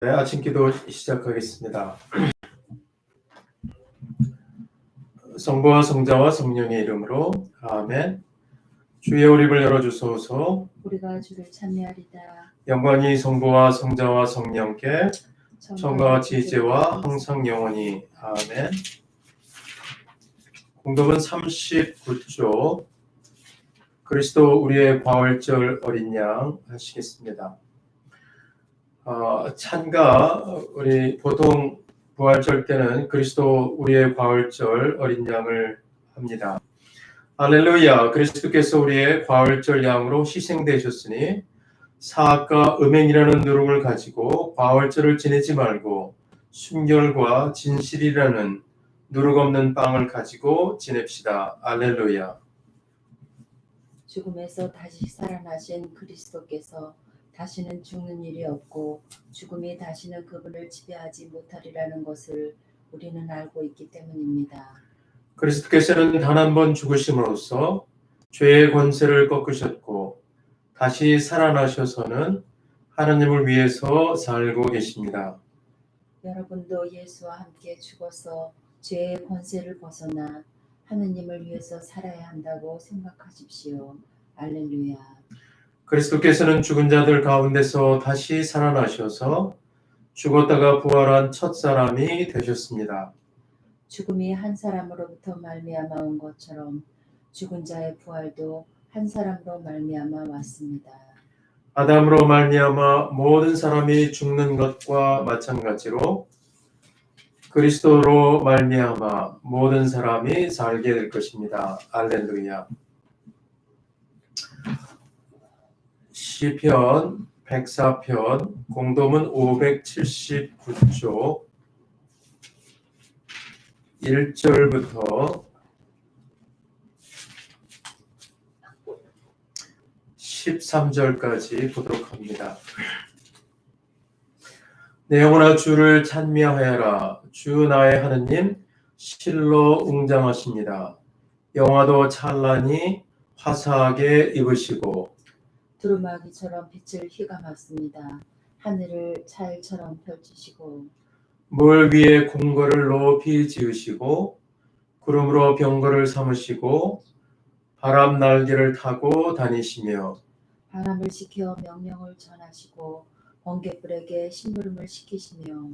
네, 아침 기도 시작하겠습니다. 성부와 성자와 성령의 이름으로 아멘. 주의 오립을 열어주소서. 우리가 주를 찬미하리다. 영광이 성부와 성자와 성령께 처음과 같이 이제와 항상 영원히 아멘. 공독은 39조 그리스도 우리의 부활절 어린 양 하시겠습니다. 찬가 우리 보통 부활절 때는 그리스도 우리의 부활절 어린 양을 합니다. 할렐루야. 그리스도께서 우리의 부활절 양으로 희생되셨으니 사악과 음행이라는 누룩을 가지고 부활절을 지내지 말고 순결과 진실이라는 누룩 없는 빵을 가지고 지냅시다. 할렐루야. 죽음에서 다시 살아나신 그리스도께서 다시는 죽는 일이 없고 죽음이 다시는 그분을 지배하지 못하리라는 것을 우리는 알고 있기 때문입니다. 그리스도께서는 단 한 번 죽으심으로써 죄의 권세를 꺾으셨고 다시 살아나셔서는 하나님을 위해서 살고 계십니다. 여러분도 예수와 함께 죽어서 죄의 권세를 벗어나 하느님을 위해서 살아야 한다고 생각하십시오. 할렐루야. 그리스도께서는 죽은 자들 가운데서 다시 살아나셔서 죽었다가 부활한 첫 사람이 되셨습니다. 죽음이 한 사람으로부터 말미암아 온 것처럼 죽은 자의 부활도 한 사람으로 말미암아 왔습니다. 아담으로 말미암아 모든 사람이 죽는 것과 마찬가지로 그리스도로 말미암아 모든 사람이 살게 될 것입니다. 할렐루야. 시편 104편 공도문 579쪽 1절부터 13절까지 보도록 합니다. 내 영혼아 주를 찬미하여라. 주 나의 하느님 실로 웅장하십니다. 영화도 찬란히 화사하게 입으시고 두루마기처럼 빛을 휘감았습니다. 하늘을 차일처럼 펼치시고 물 위에 궁궐을 높이 지으시고 구름으로 병거를 삼으시고 바람 날개를 타고 다니시며 바람을 시켜 명령을 전하시고 번갯불에게 심부름을 시키시며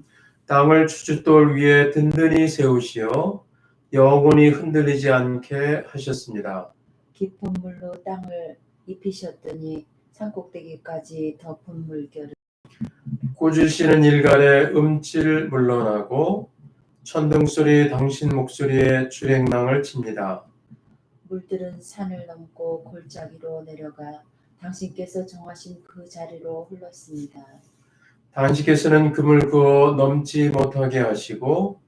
땅을 추춧돌 위에 든든히 세우시어 영원히 흔들리지 않게 하셨습니다. 깊은 물로 땅을 입히셨더니 산꼭대기까지 덮은 물결을 꾸짖으시는 일간에 음질 물러나고 천둥소리 당신 목소리에 주행랑을 칩니다. 물들은 산을 넘고 골짜기로 내려가 당신께서 정하신 그 자리로 흘렀습니다. 당신께서는 금을 그어 넘지 못하게 하시고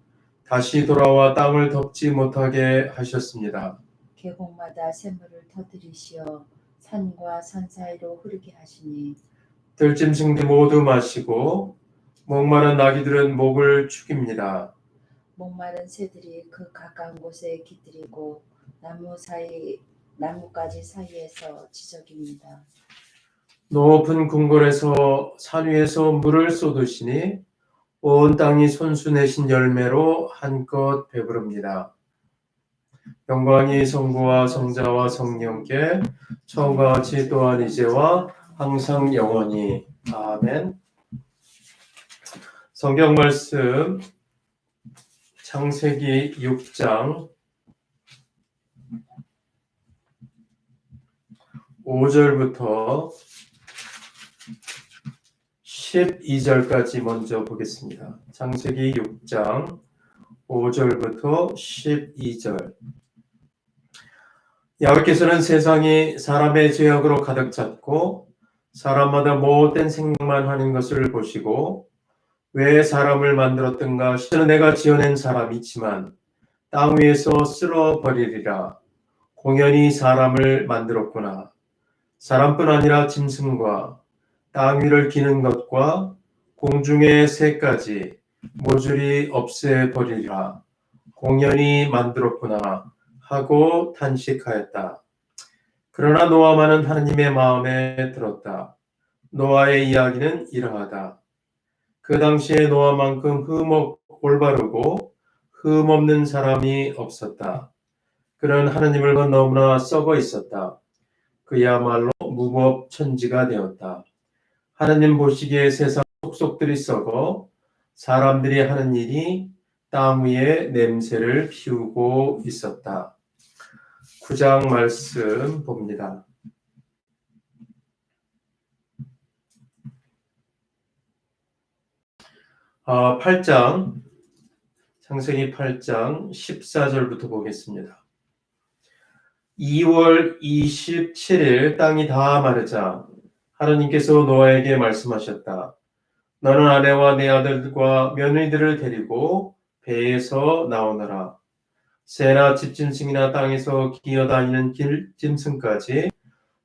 다시 돌아와 땅을 덮지 못하게 하셨습니다. 계곡마다 샘물을 터뜨리시어 산과 산 사이로 흐르게 하시니 들짐승들 모두 마시고 목마른 나귀들은 목을 축입니다. 목마른 새들이 그 가까운 곳에 깃들이고 나뭇가지 사이에서 지저깁니다. 높은 궁궐에서 산 위에서 물을 쏟으시니 온 땅이 손수 내신 열매로 한껏 배부릅니다. 영광이 성부와 성자와 성령께 처음과 같이 또한 이제와 항상 영원히 아멘. 성경 말씀 창세기 6장 5절부터 12절까지 먼저 보겠습니다. 창세기 6장 5절부터 12절. 야훼께서는 세상이 사람의 죄악으로 가득 찼고 사람마다 못된 생각만 하는 것을 보시고 왜 사람을 만들었던가 실은 내가 지어낸 사람이지만 땅 위에서 쓸어버리리라. 공연히 사람을 만들었구나. 사람뿐 아니라 짐승과 땅 위를 기는 것과 공중의 새까지 모조리 없애버리리라. 공연히 만들었구나 하고 탄식하였다. 그러나 노아만은 하느님의 마음에 들었다. 노아의 이야기는 이러하다. 그 당시에 노아만큼 올바르고 흠 없는 사람이 없었다. 그는 하느님을 너무나 썩어 있었다. 그야말로 무법천지가 되었다. 하느님 보시기에 세상 속속들이 썩어 사람들이 하는 일이 땅 위에 냄새를 피우고 있었다. 9장 말씀 봅니다. 8장, 창세기 8장 14절부터 보겠습니다. 2월 27일 땅이 다 마르자 하느님께서 노아에게 말씀하셨다. 너는 아내와 네 아들과 며느리들을 데리고 배에서 나오너라. 새나 집짐승이나 땅에서 기어다니는 짐승까지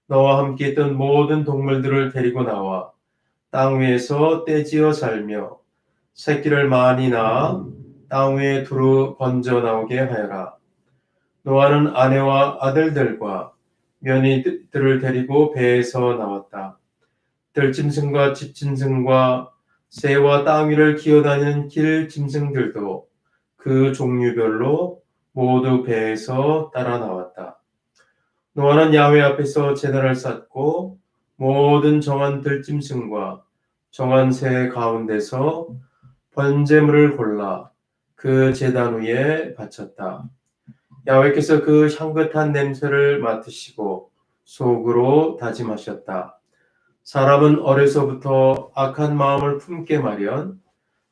너와 함께 있던 모든 동물들을 데리고 나와 땅 위에서 떼지어 살며 새끼를 많이 낳아 땅 위에 두루 번져 나오게 하여라. 노아는 아내와 아들들과 며느리들을 데리고 배에서 나왔다. 들짐승과 집짐승과 새와 땅 위를 기어다니는 길짐승들도 그 종류별로 모두 배에서 따라 나왔다. 노아는 야훼 앞에서 제단을 쌓고 모든 정한 들짐승과 정한 새 가운데서 번제물을 골라 그 제단 위에 바쳤다. 야훼께서 그 향긋한 냄새를 맡으시고 속으로 다짐하셨다. 사람은 어려서부터 악한 마음을 품게 마련,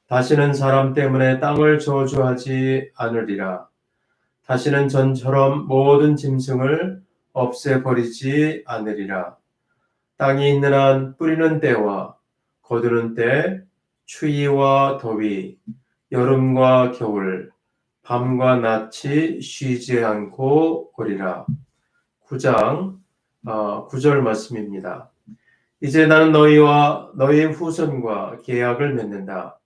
다시는 사람 때문에 땅을 저주하지 않으리라. 다시는 전처럼 모든 짐승을 없애버리지 않으리라. 땅이 있는 한 뿌리는 때와 거두는 때, 추위와 더위, 여름과 겨울, 밤과 낮이 쉬지 않고 오리라. 9장 9절 말씀입니다. 이제 나는 너희와 너희의 후손과 계약을 맺는다.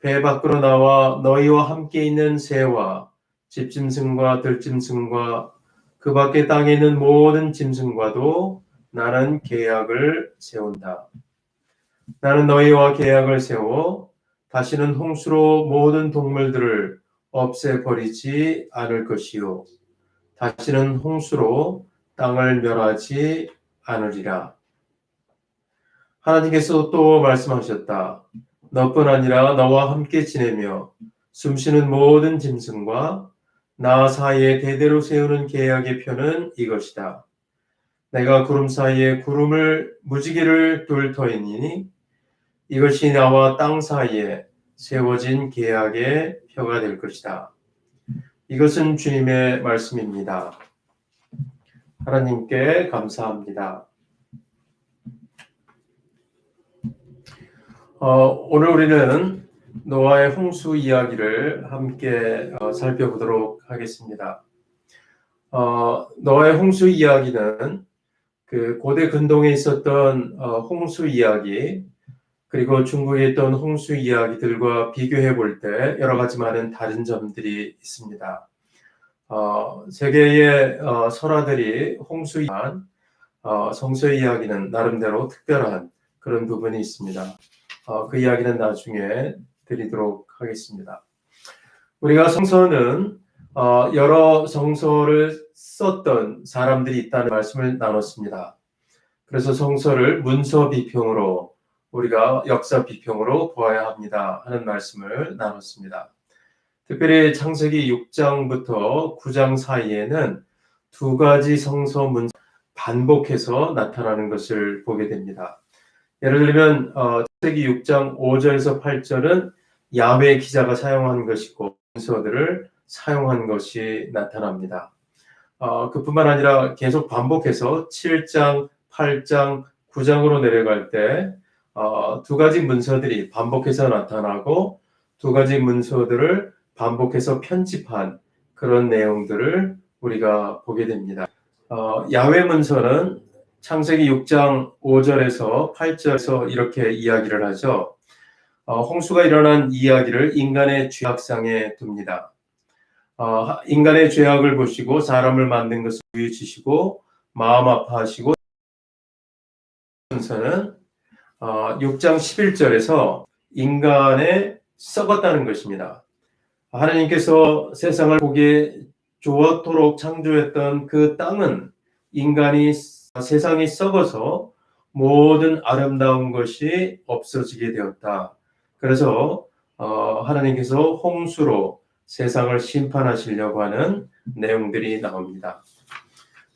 배 밖으로 나와 너희와 함께 있는 새와 집짐승과 들짐승과 그 밖에 땅에 있는 모든 짐승과도 나는 계약을 세운다. 나는 너희와 계약을 세워 다시는 홍수로 모든 동물들을 없애버리지 않을 것이요 다시는 홍수로 땅을 멸하지 않으리라. 하나님께서 또 말씀하셨다. 너뿐 아니라 너와 함께 지내며 숨쉬는 모든 짐승과 나 사이에 대대로 세우는 계약의 표는 이것이다. 내가 구름 사이에 무지개를 둘 터이니 이것이 나와 땅 사이에 세워진 계약의 표가 될 것이다. 이것은 주님의 말씀입니다. 하나님께 감사합니다. 오늘 우리는 노아의 홍수 이야기를 함께 살펴보도록 하겠습니다. 노아의 홍수 이야기는 그 고대 근동에 있었던 홍수 이야기 그리고 중국에 있던 홍수 이야기들과 비교해 볼 때 여러 가지 많은 다른 점들이 있습니다. 세계의 설화들이 홍수 성서 이야기는 나름대로 특별한 그런 부분이 있습니다. 그 이야기는 나중에 드리도록 하겠습니다. 우리가 성서는 여러 성서를 썼던 사람들이 있다는 말씀을 나눴습니다. 그래서 성서를 문서 비평으로 우리가 역사 비평으로 보아야 합니다 하는 말씀을 나눴습니다. 특별히 창세기 6장부터 9장 사이에는 두 가지 성서 문서 반복해서 나타나는 것을 보게 됩니다. 예를 들면 창세기 6장 5절에서 8절은 야훼 기자가 사용한 것이고 문서들을 사용한 것이 나타납니다. 그뿐만 아니라 계속 반복해서 7장, 8장, 9장으로 내려갈 때 두 가지 문서들이 반복해서 나타나고 두 가지 문서들을 반복해서 편집한 그런 내용들을 우리가 보게 됩니다. 야훼 문서는 창세기 6장 5절에서 8절에서 이렇게 이야기를 하죠. 홍수가 일어난 이야기를 인간의 죄악상에 둡니다. 인간의 죄악을 보시고 사람을 만든 것을 위해주시고 마음 아파하시고 문서는 6장 11절에서 인간에 썩었다는 것입니다. 하나님께서 세상을 보기에 좋도록 창조했던 그 땅은 세상이 썩어서 모든 아름다운 것이 없어지게 되었다. 그래서 하나님께서 홍수로 세상을 심판하시려고 하는 내용들이 나옵니다.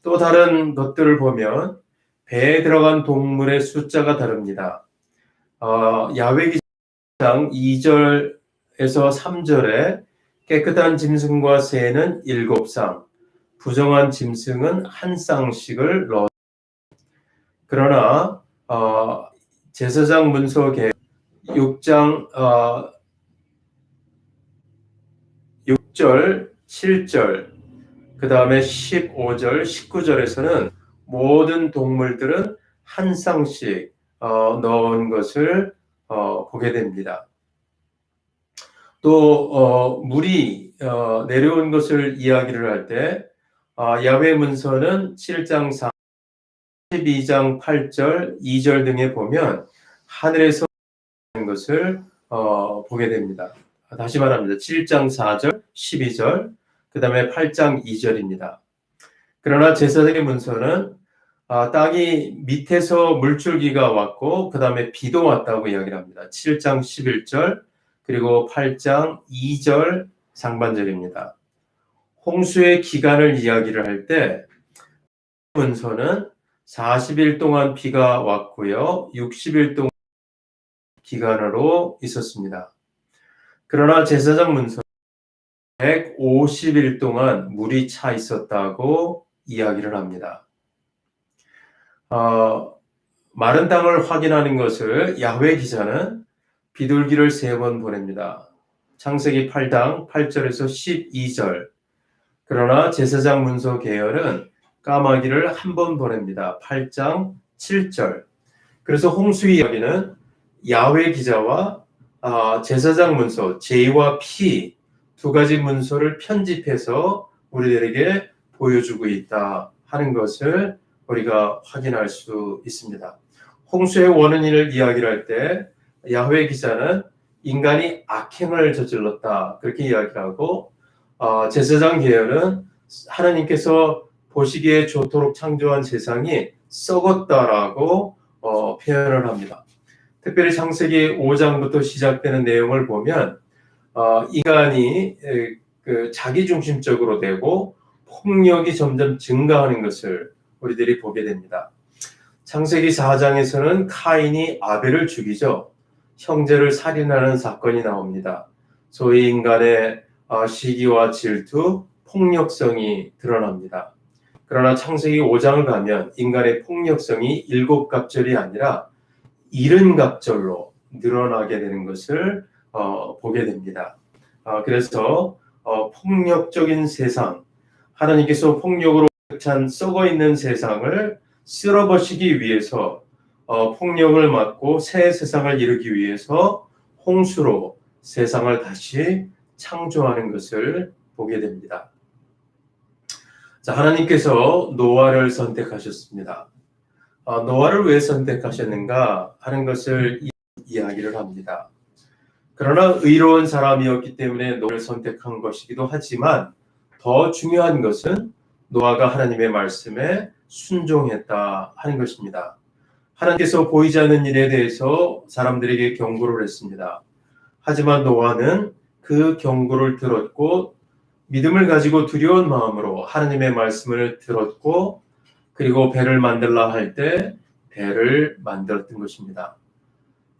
또 다른 것들을 보면 배에 들어간 동물의 숫자가 다릅니다. 야외기상 2절에서 3절에 깨끗한 짐승과 새는 7쌍, 부정한 짐승은 1쌍씩을 넣었습니다. 그러나 제사장 문서계 6장 6절, 7절, 그 다음에 15절, 19절에서는 모든 동물들은 1쌍씩 넣은 것을 보게 됩니다. 또 물이 내려온 것을 이야기를 할 때 야훼 문서는 7장 4, 12장 8절, 2절 등에 보면 하늘에서 내려오는 것을 보게 됩니다. 다시 말합니다. 7장 4절, 12절, 그 다음에 8장 2절입니다. 그러나 제사장의 문서는 땅이 밑에서 물줄기가 왔고 그 다음에 비도 왔다고 이야기를 합니다. 7장 11절 그리고 8장 2절 상반절입니다. 홍수의 기간을 이야기를 할 때 문서는 40일 동안 비가 왔고요. 60일 동안 기간으로 있었습니다. 그러나 제사장 문서는 150일 동안 물이 차 있었다고 이야기를 합니다. 마른 땅을 확인하는 것을 야훼 기자는 비둘기를 3번 보냅니다. 창세기 8장 8절에서 12절. 그러나 제사장 문서 계열은 까마귀를 1번 보냅니다. 8장 7절. 그래서 홍수 이야기는 야훼 기자와 제사장 문서 J와 P 두 가지 문서를 편집해서 우리들에게 보여주고 있다 하는 것을 우리가 확인할 수 있습니다. 홍수의 원인을 이야기를 할 때 야훼 기자는 인간이 악행을 저질렀다 그렇게 이야기하고 제사장 계열은 하나님께서 보시기에 좋도록 창조한 세상이 썩었다라고 표현을 합니다. 특별히 창세기 5장부터 시작되는 내용을 보면 인간이 자기중심적으로 되고 폭력이 점점 증가하는 것을 우리들이 보게 됩니다. 창세기 4장에서는 카인이 아벨을 죽이죠. 형제를 살인하는 사건이 나옵니다. 소위 인간의 시기와 질투, 폭력성이 드러납니다. 그러나 창세기 5장을 가면 인간의 폭력성이 7갑절이 아니라 70갑절로 늘어나게 되는 것을 보게 됩니다. 그래서 폭력적인 세상, 하나님께서 폭력으로 찬 썩어있는 세상을 쓸어버리기 위해서 폭력을 막고 새 세상을 이루기 위해서 홍수로 세상을 다시 창조하는 것을 보게 됩니다. 자, 하나님께서 노아를 선택하셨습니다. 노아를 왜 선택하셨는가 하는 것을 이야기를 합니다. 그러나 의로운 사람이었기 때문에 노아를 선택한 것이기도 하지만 더 중요한 것은 노아가 하나님의 말씀에 순종했다 하는 것입니다. 하나님께서 보이지 않는 일에 대해서 사람들에게 경고를 했습니다. 하지만 노아는 그 경고를 들었고 믿음을 가지고 두려운 마음으로 하나님의 말씀을 들었고 그리고 배를 만들라 할 때 배를 만들었던 것입니다.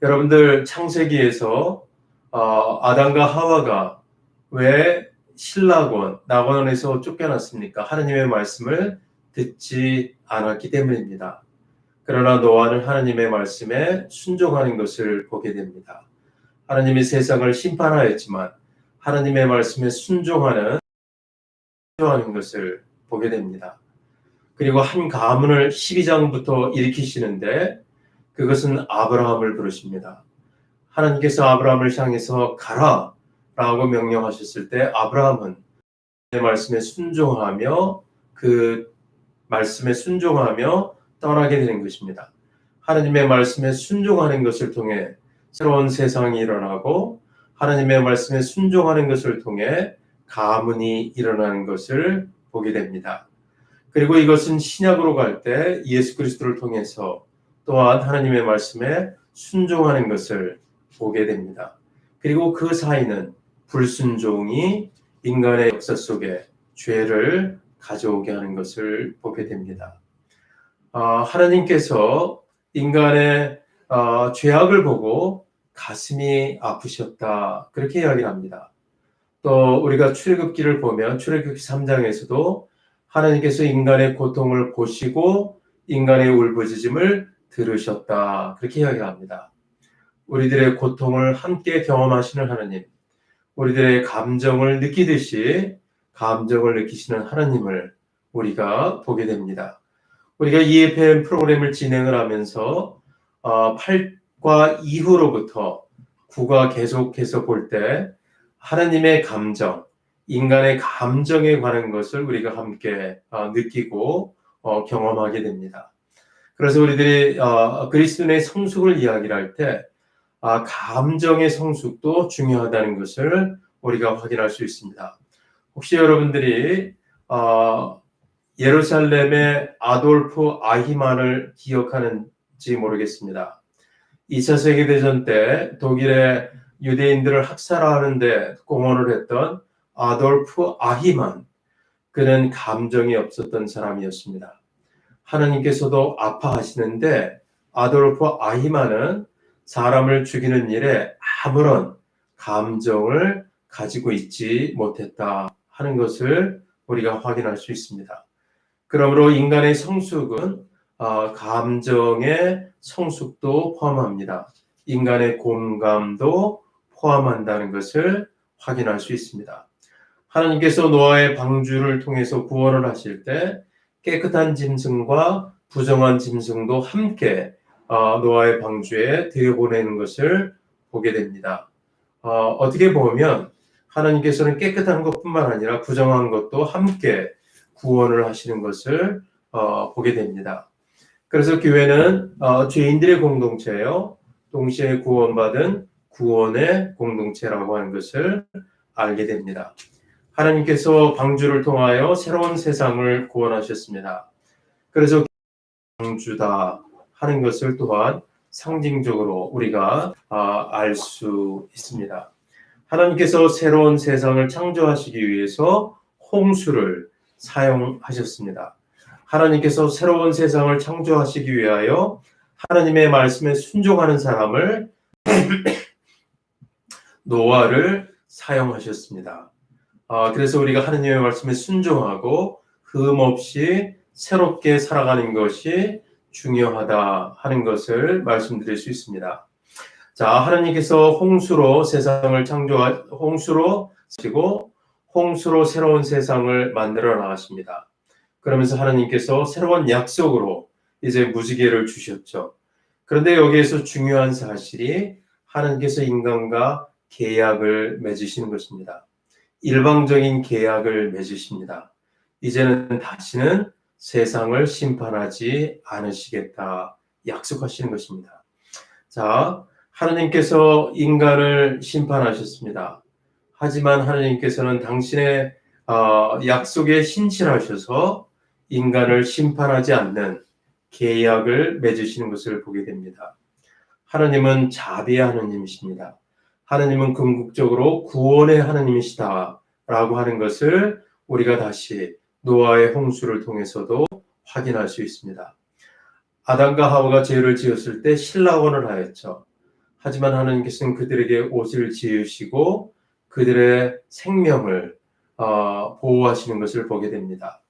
여러분들 창세기에서 아담과 하와가 왜 낙원에서 쫓겨났습니까? 하나님의 말씀을 듣지 않았기 때문입니다. 그러나 노아는 하나님의 말씀에 순종하는 것을 보게 됩니다. 하나님이 세상을 심판하였지만 하나님의 말씀에 순종하는 것을 보게 됩니다. 그리고 한 가문을 12장부터 일으키시는데 그것은 아브라함을 부르십니다. 하나님께서 아브라함을 향해서 가라 라고 명령하셨을 때 아브라함은 하나님의 말씀에 순종하며 그 말씀에 순종하며 떠나게 되는 것입니다. 하나님의 말씀에 순종하는 것을 통해 새로운 세상이 일어나고 하나님의 말씀에 순종하는 것을 통해 가문이 일어나는 것을 보게 됩니다. 그리고 이것은 신약으로 갈 때 예수 그리스도를 통해서 또한 하나님의 말씀에 순종하는 것을 보게 됩니다. 그리고 그 사이는 불순종이 인간의 역사 속에 죄를 가져오게 하는 것을 보게 됩니다. 하나님께서 인간의 죄악을 보고 가슴이 아프셨다, 그렇게 이야기를 합니다. 또 우리가 출애굽기를 보면 출애굽기 3장에서도 하나님께서 인간의 고통을 보시고 인간의 울부짖음을 들으셨다, 그렇게 이야기를 합니다. 우리들의 고통을 함께 경험하시는 하나님, 우리들의 감정을 느끼듯이 감정을 느끼시는 하나님을 우리가 보게 됩니다. 우리가 EFM 프로그램을 진행을 하면서 8과 이후로부터 9가 계속해서 볼 때 하나님의 감정, 인간의 감정에 관한 것을 우리가 함께 느끼고 경험하게 됩니다. 그래서 우리들이 그리스도인의 성숙을 이야기를 할 때 감정의 성숙도 중요하다는 것을 우리가 확인할 수 있습니다. 혹시 여러분들이 예루살렘의 아돌프 아히만을 기억하는지 모르겠습니다. 2차 세계대전 때 독일의 유대인들을 학살하는데 공헌을 했던 아돌프 아히만, 그는 감정이 없었던 사람이었습니다. 하나님께서도 아파하시는데 아돌프 아히만은 사람을 죽이는 일에 아무런 감정을 가지고 있지 못했다 하는 것을 우리가 확인할 수 있습니다. 그러므로 인간의 성숙은 감정의 성숙도 포함합니다. 인간의 공감도 포함한다는 것을 확인할 수 있습니다. 하나님께서 노아의 방주를 통해서 구원을 하실 때 깨끗한 짐승과 부정한 짐승도 함께 노아의 방주에 들여보내는 것을 보게 됩니다. 어떻게 보면 하나님께서는 깨끗한 것뿐만 아니라 부정한 것도 함께 구원을 하시는 것을 보게 됩니다. 그래서 교회는 죄인들의 공동체예요. 동시에 구원받은 구원의 공동체라고 하는 것을 알게 됩니다. 하나님께서 방주를 통하여 새로운 세상을 구원하셨습니다. 그래서 방주다 하는 것을 또한 상징적으로 우리가 알 수 있습니다. 하나님께서 새로운 세상을 창조하시기 위해서 홍수를 사용하셨습니다. 하나님께서 새로운 세상을 창조하시기 위하여 하나님의 말씀에 순종하는 사람을 노아를 사용하셨습니다. 그래서 우리가 하나님의 말씀에 순종하고 흠없이 새롭게 살아가는 것이 중요하다 하는 것을 말씀드릴 수 있습니다. 자, 하나님께서 홍수로 세상을 홍수로 쓰시고 홍수로 새로운 세상을 만들어 나가십니다. 그러면서 하나님께서 새로운 약속으로 이제 무지개를 주셨죠. 그런데 여기에서 중요한 사실이 하나님께서 인간과 계약을 맺으시는 것입니다. 일방적인 계약을 맺으십니다. 이제는 다시는 세상을 심판하지 않으시겠다 약속하시는 것입니다. 자, 하나님께서 인간을 심판하셨습니다. 하지만 하나님께서는 당신의 약속에 신실하셔서 인간을 심판하지 않는 계약을 맺으시는 것을 보게 됩니다. 하나님은 자비의 하나님이십니다. 하나님은 궁극적으로 구원의 하나님이시다 라고 하는 것을 우리가 다시 노아의 홍수를 통해서도 확인할 수 있습니다. 아담과 하와가 죄를 지었을 때 신라원을 하였죠. 하지만 하나님께서는 그들에게 옷을 지으시고 그들의 생명을 보호하시는 것을 보게 됩니다.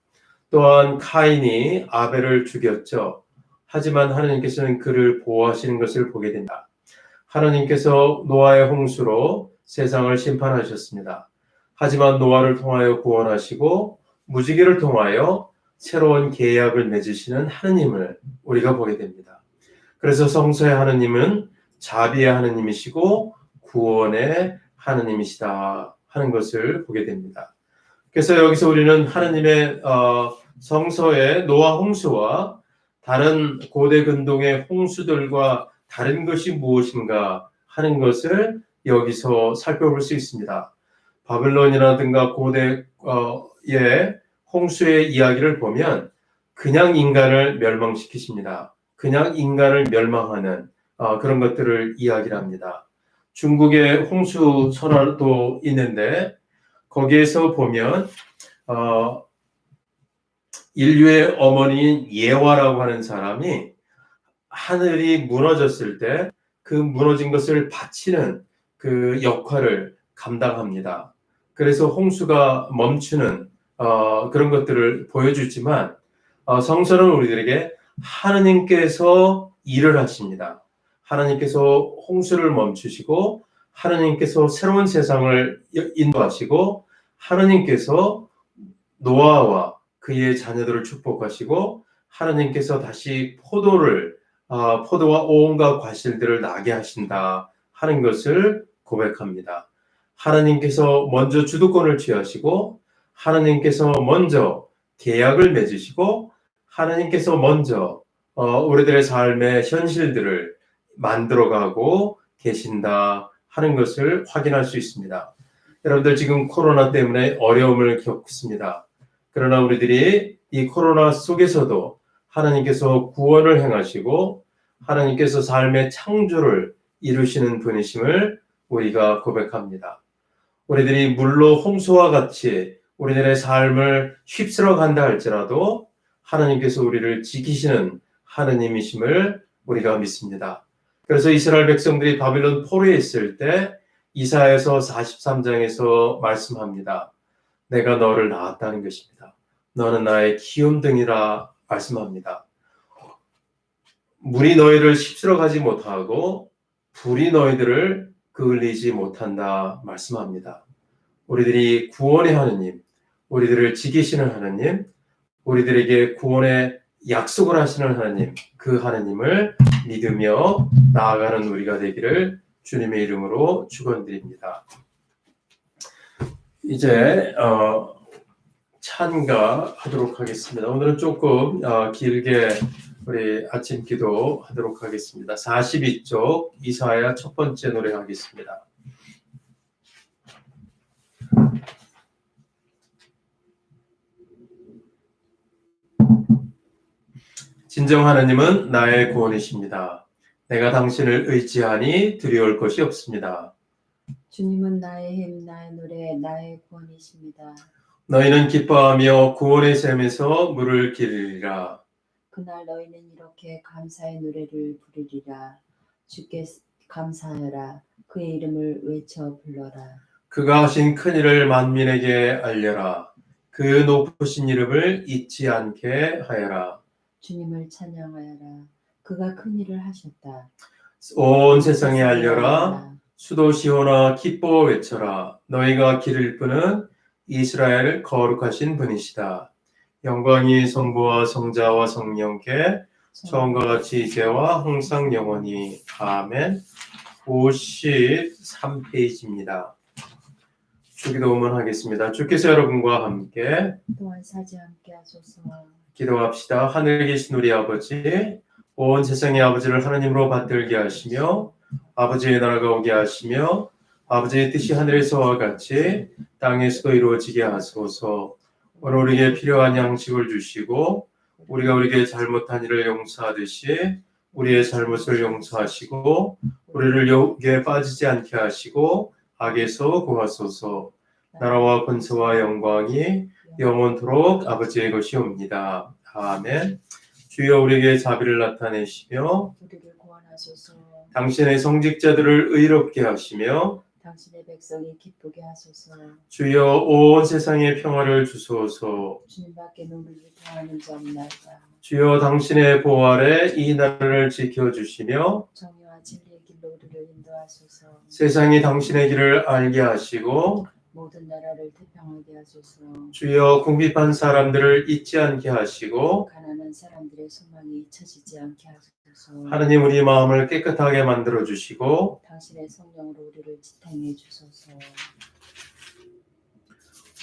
또한 카인이 아벨을 죽였죠. 하지만 하나님께서는 그를 보호하시는 것을 보게 됩니다. 하나님께서 노아의 홍수로 세상을 심판하셨습니다. 하지만 노아를 통하여 구원하시고 무지개를 통하여 새로운 계약을 맺으시는 하느님을 우리가 보게 됩니다. 그래서 성서의 하느님은 자비의 하느님이시고 구원의 하느님이시다 하는 것을 보게 됩니다. 그래서 여기서 우리는 하느님의 성서의 노아 홍수와 다른 고대 근동의 홍수들과 다른 것이 무엇인가 하는 것을 여기서 살펴볼 수 있습니다. 바벨론이라든가 고대의 홍수의 이야기를 보면 그냥 인간을 멸망시키십니다. 그냥 인간을 멸망하는 그런 것들을 이야기를 합니다. 중국의 홍수 설화도 있는데 거기에서 보면 인류의 어머니인 예화라고 하는 사람이 하늘이 무너졌을 때 그 무너진 것을 받치는 그 역할을 감당합니다. 그래서 홍수가 멈추는 그런 것들을 보여주지만 성서는 우리들에게 하느님께서 일을 하십니다. 하나님께서 홍수를 멈추시고 하나님께서 새로운 세상을 인도하시고 하나님께서 노아와 그의 자녀들을 축복하시고 하나님께서 다시 포도와 온갖 과실들을 나게 하신다 하는 것을 고백합니다. 하나님께서 먼저 주도권을 취하시고 하나님께서 먼저 계약을 맺으시고 하나님께서 먼저 우리들의 삶의 현실들을 만들어가고 계신다 하는 것을 확인할 수 있습니다. 여러분들 지금 코로나 때문에 어려움을 겪습니다. 그러나 우리들이 이 코로나 속에서도 하나님께서 구원을 행하시고 하나님께서 삶의 창조를 이루시는 분이심을 우리가 고백합니다. 우리들이 물로 홍수와 같이 우리들의 삶을 휩쓸어 간다 할지라도 하나님께서 우리를 지키시는 하나님이심을 우리가 믿습니다. 그래서 이스라엘 백성들이 바빌론 포로에 있을 때 이사야서 43장에서 말씀합니다. 내가 너를 낳았다는 것입니다. 너는 나의 기움등이라 말씀합니다. 물이 너희를 휩쓸어 가지 못하고 불이 너희들을 그을리지 못한다 말씀합니다. 우리들이 구원의 하느님, 우리들을 지키시는 하느님, 우리들에게 구원의 약속을 하시는 하나님, 그 하나님을 믿으며 나아가는 우리가 되기를 주님의 이름으로 축원드립니다. 이제 찬가하도록 하겠습니다. 오늘은 조금 길게 우리 아침 기도 하도록 하겠습니다. 42쪽 이사야 첫 번째 노래 하겠습니다. 진정 하나님은 나의 구원이십니다. 내가 당신을 의지하니 두려울 것이 없습니다. 주님은 나의 힘, 나의 노래, 나의 구원이십니다. 너희는 기뻐하며 구원의 샘에서 물을 기르리라. 그날 너희는 이렇게 감사의 노래를 부르리라. 주께 감사하여라. 그의 이름을 외쳐 불러라. 그가 하신 큰 일을 만민에게 알려라. 그 높으신 이름을 잊지 않게 하여라. 주님을 찬양하여라. 그가 큰 일을 하셨다. 온 세상에 알려라. 수도 시온아 기뻐 외쳐라. 너희가 기를 분은 이스라엘 거룩하신 분이시다. 영광이 성부와 성자와 성령께 처음과 같이 이제와 항상 영원히. 아멘. 53페이지입니다. 주기도문 하겠습니다. 주께서 여러분과 함께 또한 사지 함께 하소서. 기도합시다. 하늘에 계신 우리 아버지, 온 세상의 아버지를 하나님으로 받들게 하시며 아버지의 나라가 오게 하시며 아버지의 뜻이 하늘에서와 같이 땅에서도 이루어지게 하소서. 오늘 우리에게 필요한 양식을 주시고 우리가 우리에게 잘못한 일을 용서하듯이 우리의 잘못을 용서하시고 우리를 유혹에 빠지지 않게 하시고 악에서 구하소서. 나라와 권세와 영광이 영원토록 아버지의 것이옵니다. 아멘. 주여 우리에게 자비를 나타내시며 우리를 구원하소서. 당신의 성직자들을 의롭게 하시며 당신의 백성이 기쁘게 하소서. 주여 온 세상에 평화를 주소서. 주님밖에는 우리를 통하는 자 없나이다. 주여 당신의 보호 아래 이 나라를 지켜주시며 정의와 진리의 길로 우리를 인도하소서. 세상이 당신의 길을 알게 하시고 모든 나라를 태평하게 하소서. 주여 궁핍한 사람들을 잊지 않게 하시고 가난한 사람들의 소망이 잊혀지지 않게 하소서. 하느님 우리 마음을 깨끗하게 만들어 주시고 당신의 성령으로 우리를 지탱해 주소서.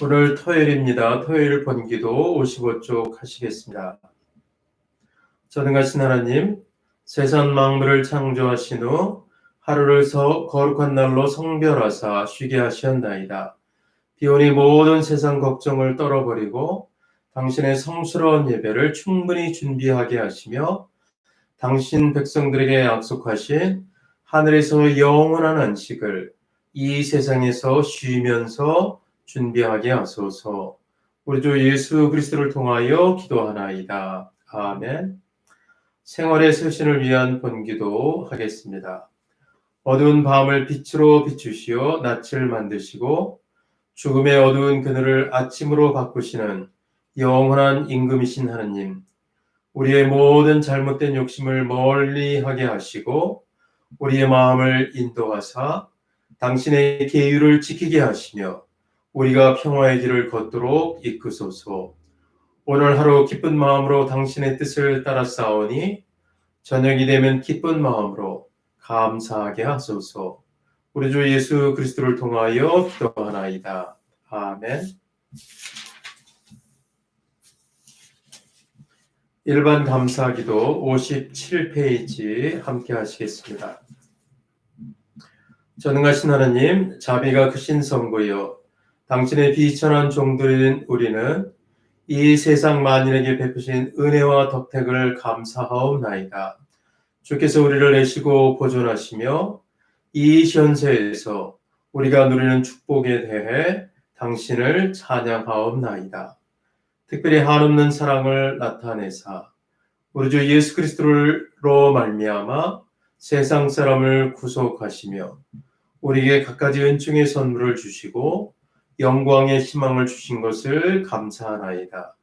오늘 토요일입니다. 토요일 본기도 55쪽 하시겠습니다. 전능하신 하나님, 세상 만물을 창조하신 후 하루를 거룩한 날로 성별하사 쉬게 하셨나이다. 비오니 모든 세상 걱정을 떨어버리고 당신의 성스러운 예배를 충분히 준비하게 하시며 당신 백성들에게 약속하신 하늘에서 영원한 안식을 이 세상에서 쉬면서 준비하게 하소서. 우리 주 예수 그리스도를 통하여 기도하나이다. 아멘. 생활의 쇄신을 위한 본기도 하겠습니다. 어두운 밤을 빛으로 비추시어 낯을 만드시고 죽음의 어두운 그늘을 아침으로 바꾸시는 영원한 임금이신 하느님, 우리의 모든 잘못된 욕심을 멀리하게 하시고 우리의 마음을 인도하사 당신의 계율을 지키게 하시며 우리가 평화의 길을 걷도록 이끄소서. 오늘 하루 기쁜 마음으로 당신의 뜻을 따라 싸우니 저녁이 되면 기쁜 마음으로 감사하게 하소서. 우리 주 예수 그리스도를 통하여 기도하나이다. 아멘. 일반 감사기도 57페이지 함께 하시겠습니다. 전능하신 하나님, 자비가 크신 성부여, 당신의 비천한 종들인 우리는 이 세상 만인에게 베푸신 은혜와 덕택을 감사하옵나이다. 주께서 우리를 내시고 보존하시며 이 현세에서 우리가 누리는 축복에 대해 당신을 찬양하옵나이다. 특별히 한없는 사랑을 나타내사 우리 주 예수 그리스도로 말미암아 세상 사람을 구속하시며 우리에게 갖가지 은총의 선물을 주시고 영광의 희망을 주신 것을 감사하나이다.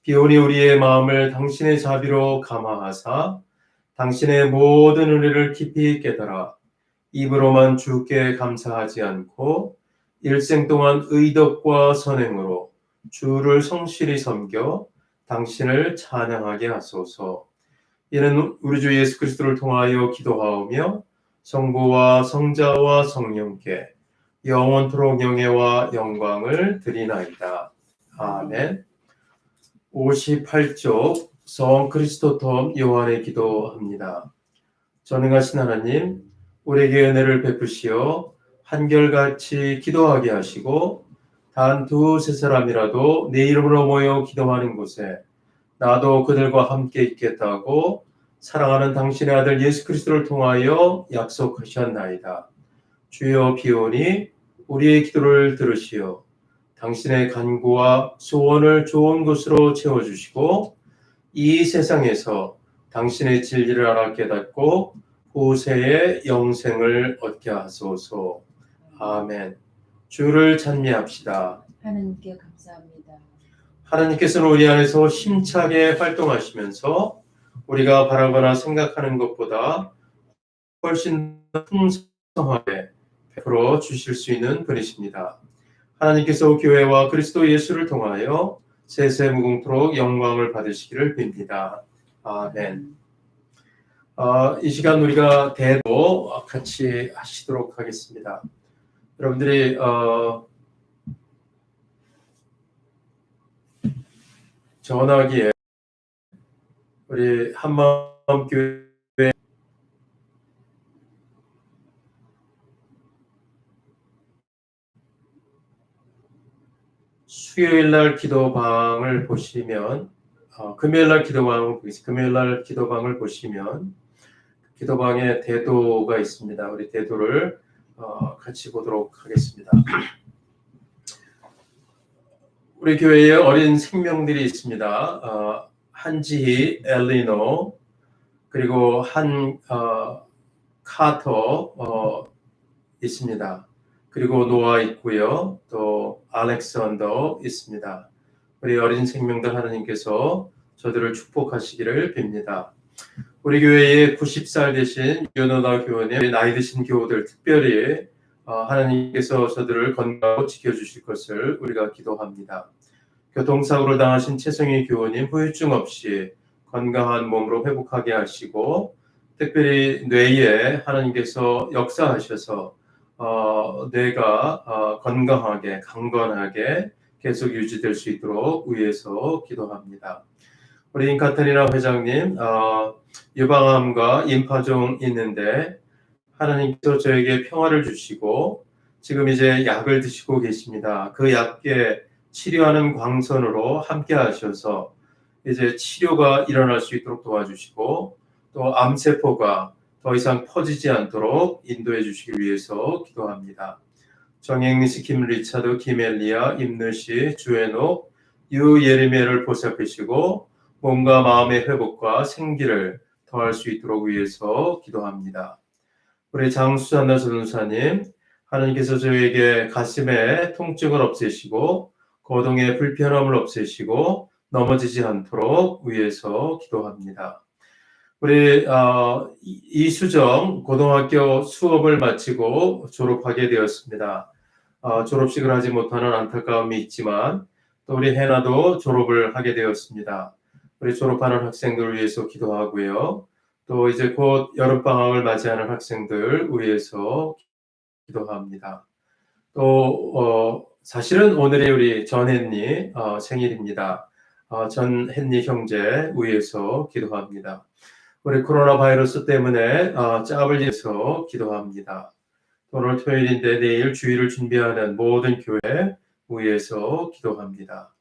비오니 우리의 마음을 당신의 자비로 감화하사 당신의 모든 은혜를 깊이 깨달아 입으로만 주께 감사하지 않고 일생 동안 의덕과 선행으로 주를 성실히 섬겨 당신을 찬양하게 하소서. 이는 우리 주 예수 그리스도를 통하여 기도하오며 성부와 성자와 성령께 영원토록 영예와 영광을 드리나이다. 아멘. 58쪽 성 크리스토톰 요한의 기도합니다. 전능하신 하나님, 우리에게 은혜를 베푸시어 한결같이 기도하게 하시고 단 두세 사람이라도 내 이름으로 모여 기도하는 곳에 나도 그들과 함께 있겠다고 사랑하는 당신의 아들 예수 그리스도를 통하여 약속하셨나이다. 주여 비오니 우리의 기도를 들으시어 당신의 간구와 소원을 좋은 것으로 채워주시고 이 세상에서 당신의 진리를 알아 깨닫고 후세의 영생을 얻게 하소서. 아멘. 주를 찬미합시다. 하나님께 감사합니다. 하나님께서는 우리 안에서 힘차게 활동하시면서 우리가 바라거나 생각하는 것보다 훨씬 풍성하게 베풀어 주실 수 있는 분이십니다. 하나님께서 교회와 그리스도 예수를 통하여 세세무궁토록 영광을 받으시기를 빕니다. 아멘. 이 시간 우리가 대도 같이 하시도록 하겠습니다. 여러분들이 전화기에 우리 한마음교회 수요일날 기도방을 보시면 금요일날 기도방을 보시면 기도방에 대도가 있습니다. 우리 대도를 같이 보도록 하겠습니다. 우리 교회에 어린 생명들이 있습니다. 한지희, 엘리노, 그리고 카터 있습니다. 그리고 노아 있고요. 또 알렉산더 있습니다. 우리 어린 생명들 하나님께서 저들을 축복하시기를 빕니다. 우리 교회에 90살 되신 윤호나 교원의 나이 드신 교우들 특별히 하나님께서 저들을 건강하고 지켜주실 것을 우리가 기도합니다. 교통사고를 당하신 최성희 교우님 후유증 없이 건강한 몸으로 회복하게 하시고 특별히 뇌에 하나님께서 역사하셔서 뇌가 건강하게 강건하게 계속 유지될 수 있도록 위해서 기도합니다. 우리 인카타리나 회장님 유방암과 임파종 있는데 하나님께서 저에게 평화를 주시고 지금 이제 약을 드시고 계십니다. 그 약에 치료하는 광선으로 함께 하셔서 이제 치료가 일어날 수 있도록 도와주시고 또 암세포가 더 이상 퍼지지 않도록 인도해 주시기 위해서 기도합니다. 정행리씨, 김리차드, 김엘리아, 임느씨, 주에녹, 유예레미야를 보살피시고 몸과 마음의 회복과 생기를 더할 수 있도록 위해서 기도합니다. 우리 장수산나 전도사님, 하나님께서 저에게 가슴의 통증을 없애시고 거동의 불편함을 없애시고 넘어지지 않도록 위해서 기도합니다. 우리 이수정 고등학교 수업을 마치고 졸업하게 되었습니다. 졸업식을 하지 못하는 안타까움이 있지만 또 우리 해나도 졸업을 하게 되었습니다. 우리 졸업하는 학생들을 위해서 기도하고요. 또 이제 곧 여름방학을 맞이하는 학생들 위해서 기도합니다. 또 사실은 오늘이 우리 전햇니 생일입니다. 전햇니 형제 위해서 기도합니다. 우리 코로나 바이러스 때문에 짭을 위해서 기도합니다. 오늘 토요일인데 내일 주일을 준비하는 모든 교회 위해서 기도합니다.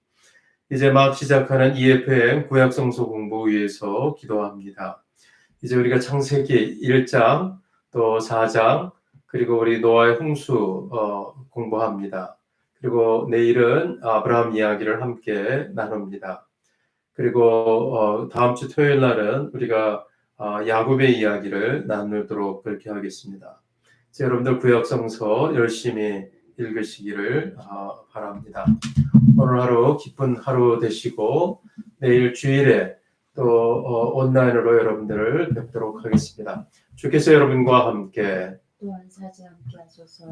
이제 막 시작하는 EFM 구약성서 공부 위해서 기도합니다. 이제 우리가 창세기 1장 또 4장 그리고 우리 노아의 홍수 공부합니다. 그리고 내일은 아브라함 이야기를 함께 나눕니다. 그리고 다음 주 토요일 날은 우리가 야곱의 이야기를 나누도록 그렇게 하겠습니다. 여러분들 구약성서 열심히 읽으시기를 바랍니다. 오늘 하루 기쁜 하루 되시고 내일 주일에 또 온라인으로 여러분들을 뵙도록 하겠습니다. 주께서 여러분과 함께 또한 사지 않게 하소서.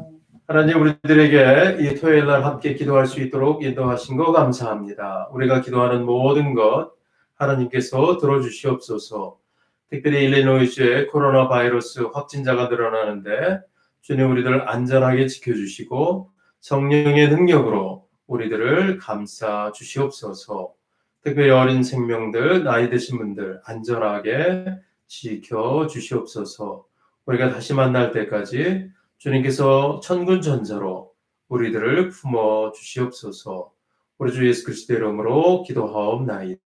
하나님 우리들에게 이 토요일 날 함께 기도할 수 있도록 인도하신 거 감사합니다. 우리가 기도하는 모든 것 하나님께서 들어주시옵소서. 특별히 일리노이주에 코로나 바이러스 확진자가 늘어나는데 주님 우리들 안전하게 지켜주시고 성령의 능력으로 우리들을 감싸 주시옵소서. 특별히 어린 생명들, 나이 드신 분들 안전하게 지켜 주시옵소서. 우리가 다시 만날 때까지 주님께서 천군 천사로 우리들을 품어 주시옵소서. 우리 주 예수 그리스도의 이름으로 기도하옵나이다.